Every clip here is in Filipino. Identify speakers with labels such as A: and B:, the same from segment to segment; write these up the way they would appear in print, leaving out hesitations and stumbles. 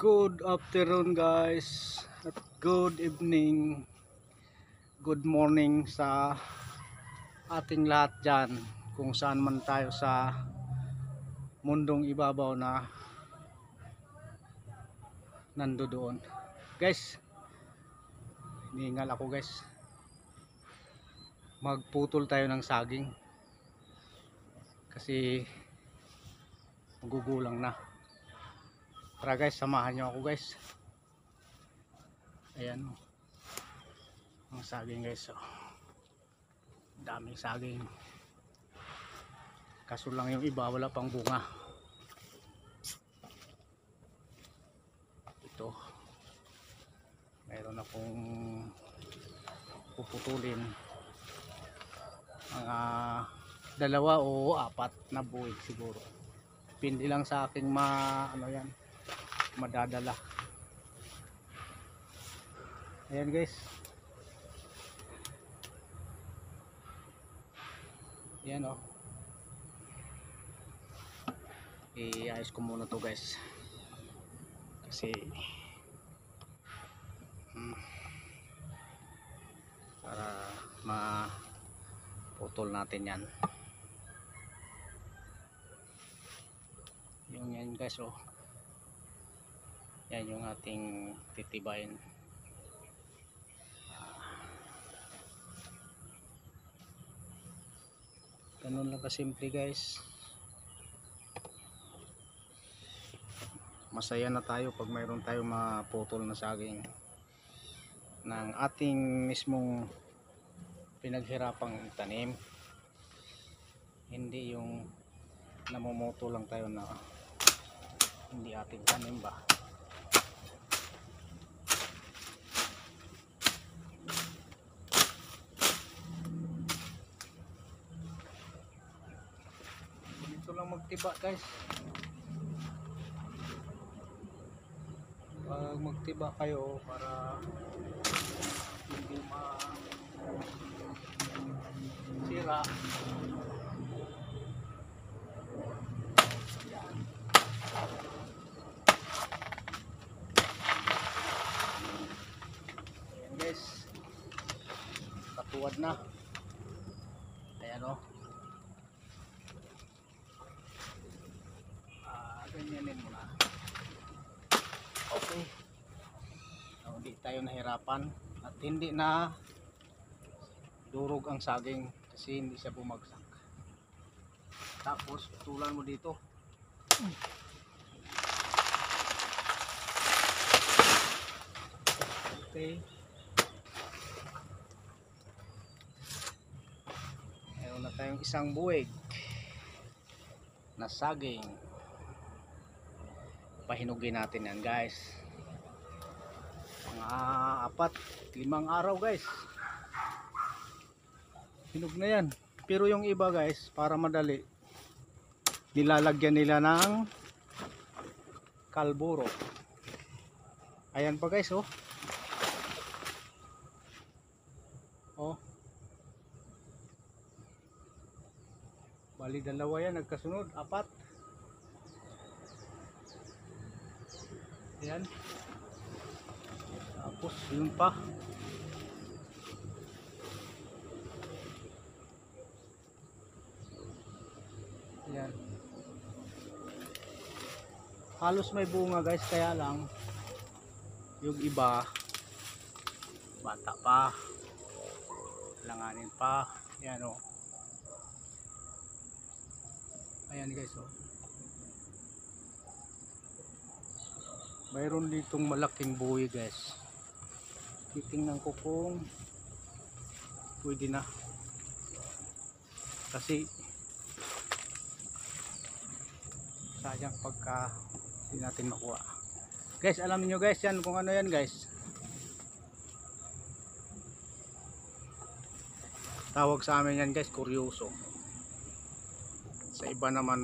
A: Good afternoon guys at good evening, good morning sa ating lahat dyan kung saan man tayo sa mundong ibabaw na nandoon. Guys, hinihingal ako guys, magputol tayo ng saging kasi magugulang na. Tara guys, samahan nyo ako guys. Ayan ang saging guys, oh. Daming saging, kaso lang yung iba wala pang bunga. Ito, mayroon akong puputulin, mga dalawa o apat na buwig siguro, depende lang sa aking madadala. Ayan guys, ayan oh. Iayos ko muna to guys kasi para maputol natin yan. Yung yan guys, oh, yan yung ating titibayin. Ganun lang kasimple guys. Masaya na tayo pag mayroon tayong maputol na saging ng ating mismong pinaghirapang tanim, hindi yung namumuto lang tayo na hindi ating tanim ba. Dito lang magtiba guys. Pag magtiba kayo para hindi masira. Ayan guys, katuwad na. Ayan o, ganyanin mo na. Okay, so, hindi tayo nahirapan at hindi na durog ang saging kasi hindi siya bumagsak. Tapos tulan mo dito. Okay, meron na tayong isang buwig na saging. Pahinugin natin yan guys, mga 4-5 araw guys, hinug na yan. Pero yung iba guys, para madali, nilalagyan nila ng kalburo. Ayan pa guys, oh. Oh, bali dalawa yan nagkasunod, 4. Ayan, tapos yun pa. Ayan, halos may bunga guys, kaya lang yung iba bata pa, langanin pa. Ayan oh. Ayan guys, oh. Mayroon ditong malaking buwi guys. Titingnan ko kung pwede na, kasi sayang pagka hindi natin makuha guys. Alam niyo guys yan kung ano yan guys, tawag sa amin yan guys, kuryoso. Sa iba naman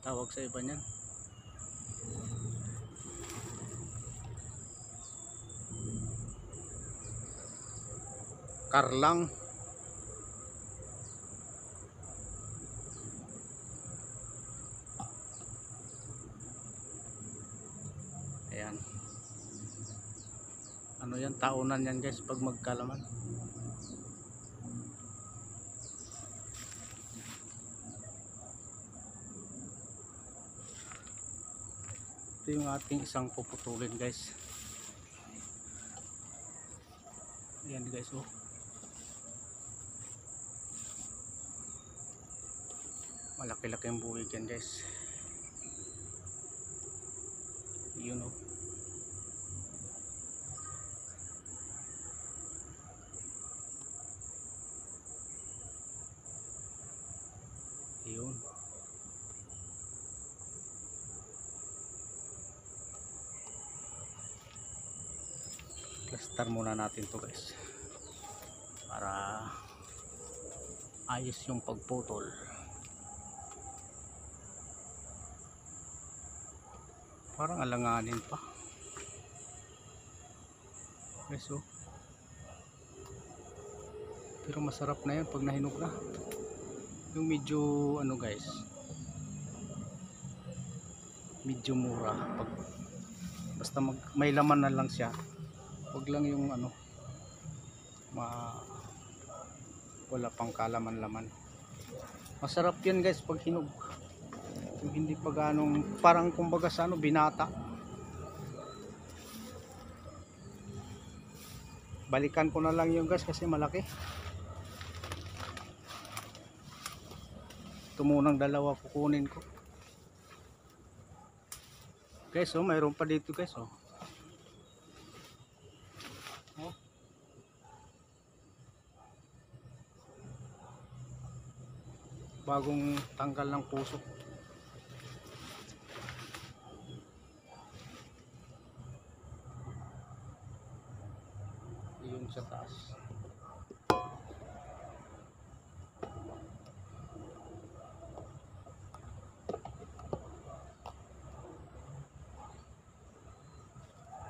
A: tawag sa iba niyan karlang. Ano yan, taunan yan guys pag magkalaman. Ito yung ating isang puputulin guys. Ayan guys, oh. Malaki-laki ang buwig yan guys. Yun, oh. Yun. Plaster muna natin to guys para ayos yung pagputol. Parang alanganin pa guys, oh. Pero masarap na yan pag nahinog na. Yung medyo ano guys, medyo mura pag basta may laman na lang siya. Wag lang yung ano wala pang kalaman-laman. Masarap yan guys pag hinog. Yung hindi pa ganong parang kumbaga sa ano, binata. Balikan ko na lang yung guys kasi malaki. Ito munang dalawa kukunin ko guys, oh. Mayroon pa dito guys, oh. Oh. Bagong tanggal ng puso. Yun sa taas.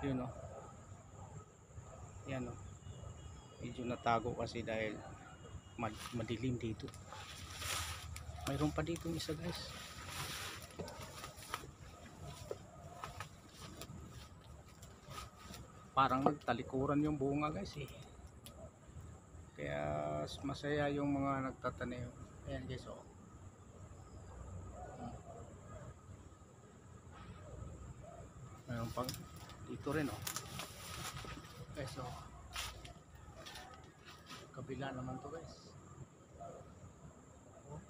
A: Yun, oh. Yan, oh. Medyo natago kasi dahil madilim dito. Mayroon pa dito isa guys. Parang nagtalikuran yung bunga guys, eh. Kaya masaya yung mga nagtatanim. Ayan guys, oh. Mayroon pang dito rin, oh. Guys, oh. Kabila naman to guys. Oh.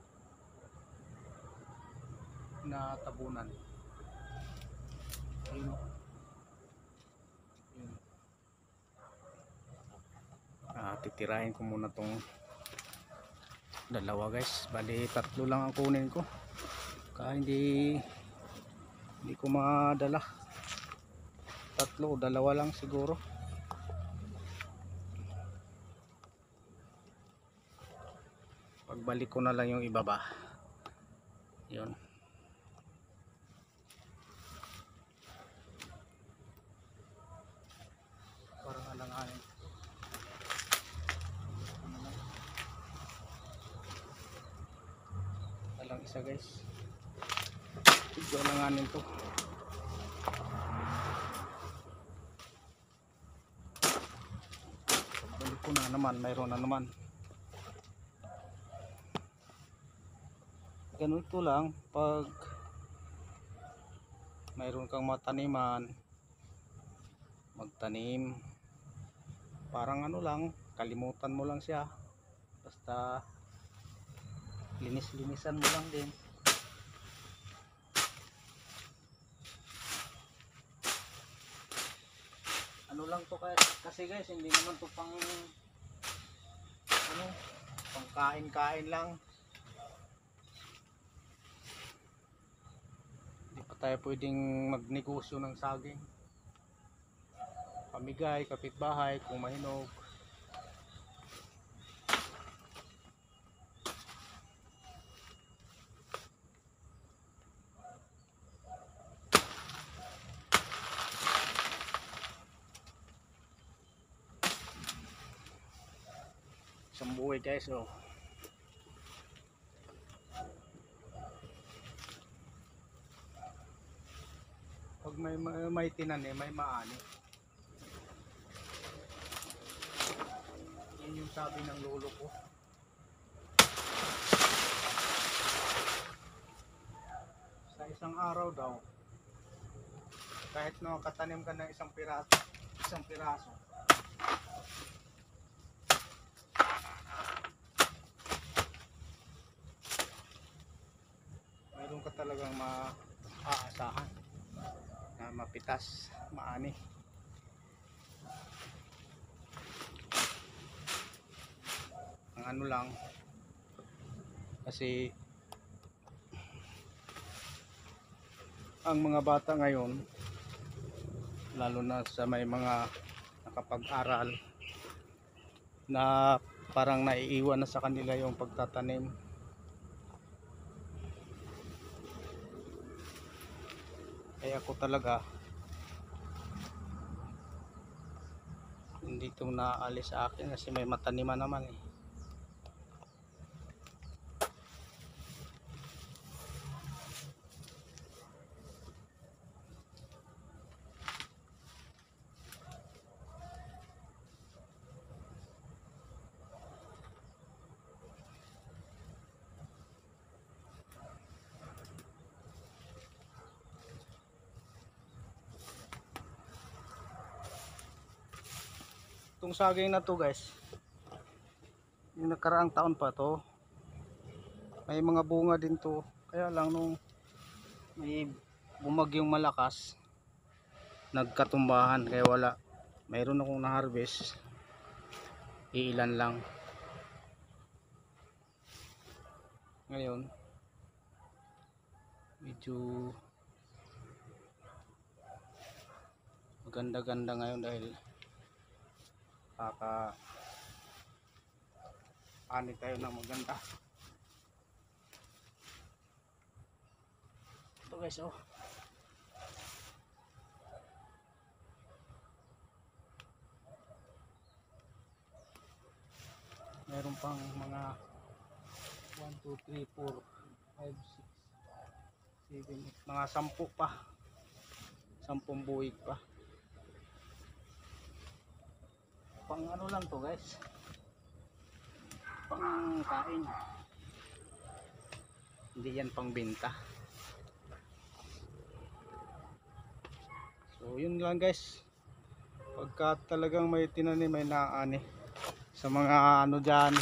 A: Natabunan. Ayun, oh. Titirahin ko muna tong dalawa guys. Bali tatlo lang ang kunin ko. Kaya hindi ko madala. Tatlo, dalawa lang siguro. Pagbalik ko na lang yung ibaba. Yun. Parang alanganin. Lang isa guys. Ito alanganin to. Balik ko na naman, mayroon na naman. Ganito lang pag mayroon kang mataniman, magtanim. Parang ano lang, kalimutan mo lang siya. Basta linis-linisan mo lang din. Ano lang to kasi guys, hindi naman to pang ano, pang kain-kain lang. Hindi pa tayo pwedeng magnegosyo ng saging. Pamigay, kapitbahay kung mahinog. Isang buhay guys, oh. Pag may tinanim, may maani. Ang sabi ng lolo ko, sa isang araw daw, kahit nakatanim ka ng isang piraso, mayroon ka talagang maaasahan na mapitas, maani. Ang ano lang, kasi ang mga bata ngayon, lalo na sa may mga nakapag-aral, na parang naiiwan na sa kanila yung pagtatanim. Kaya ako talaga hindi itong naaalis sa akin kasi may mataniman naman eh. Itong saging na to guys, yung nakaraang taon pa to, may mga bunga din to. Kaya lang nung may bumagyong malakas, nagkatumbahan, kaya wala. Mayroon akong na-harvest, iilan lang. Ngayon medyo maganda-ganda ngayon dahil ani tayo na maganda. Ito guys, oh. Meron pang mga 1, 2, 3, 4, 5, 6, 7, mga 10 pa. 10 buwig pa. Pang ano lang to guys, pang kain, hindi yan pang benta. So yun lang guys, pagka talagang may tinanim, may naani sa mga ano dyan,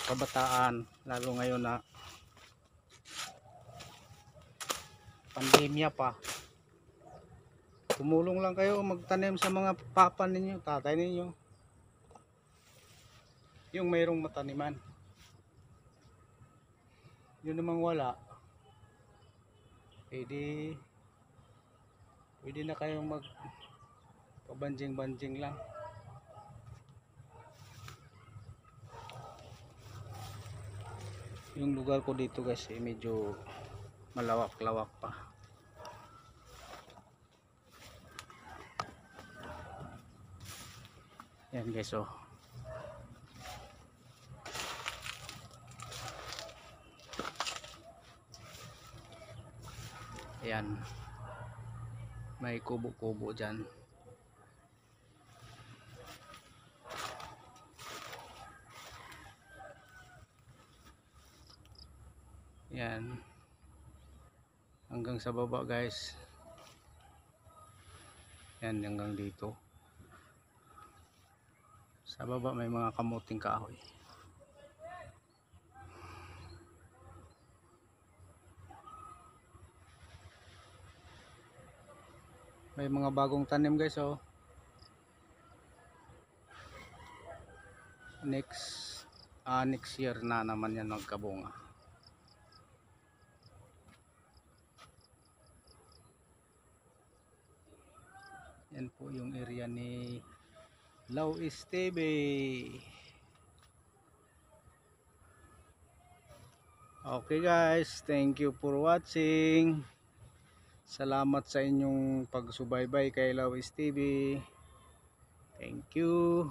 A: kabataan, lalo ngayon na pandemya pa, tumulong lang kayo magtanim sa mga papa ninyo, tatay ninyo, yung mayroong mataniman. Yun namang wala, pwede na kayong mag pabanjing-banjing lang. Yung lugar ko dito guys medyo malawak-lawak pa. Yan guys, oh. Ayan, may kubo-kubo dyan. Yan, hanggang sa baba guys. Yan, hanggang dito sa baba may mga kamuting kahoy. May mga bagong tanim guys, oh. Next year na naman yan magkabunga. Yan po yung area ni Lau Esteve. Okay guys, thank you for watching. Salamat sa inyong pagsubaybay kay Lau Esteve. Thank you.